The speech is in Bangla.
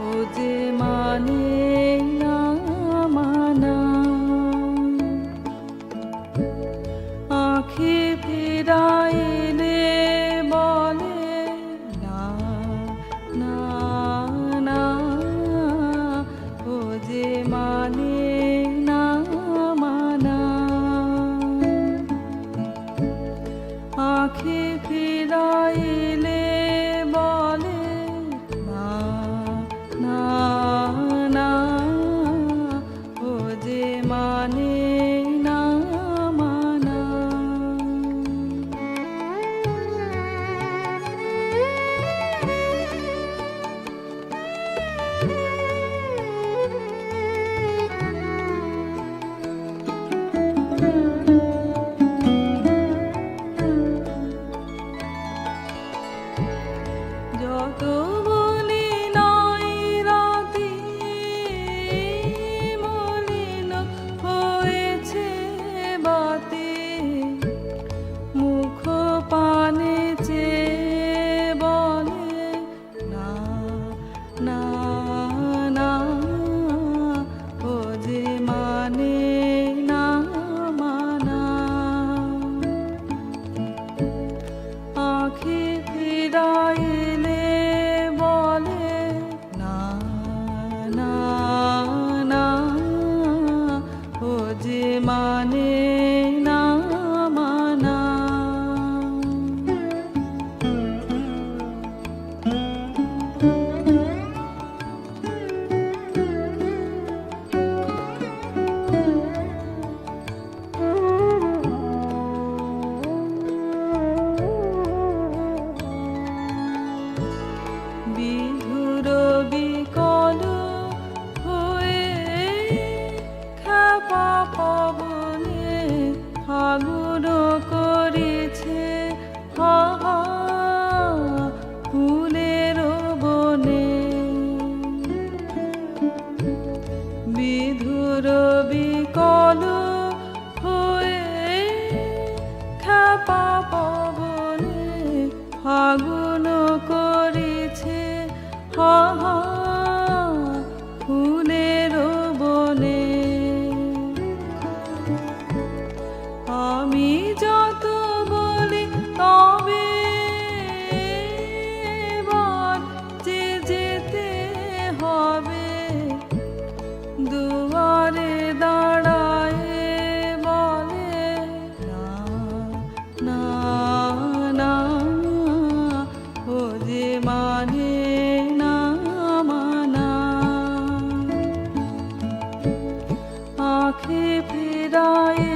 ও যে মানে না মানা, আঁখি ফিরাইলে বলে না না না, ও যে মানে না মানা, আঁখি ফিরাইলে বলে না না না, ও যে মানে না মানা। যত বলি নাই রাতি মলিন হয়েছে বাতি, মুখ পানে চেয়ে বলে না না না, ও যে মানে না মানা, আঁখি ফিরাইলে বলে না না না, ও যে মানে না মানা। বিধুর বিকল হয়ে খ্যাপা পবনে ফাগুন করেছে হা হা ফুলের বনে, বিধুর বিকল হয়ে খ্যাপা পবনে ফাগুন করেছে হা হা ফুলের বনে। আমি যত বলি তবে এবার যে যেতে হবে, দুয়ারে দাঁড়ায় বলে না না না, ও যে মানে না মানা, আঁখি ফিরায়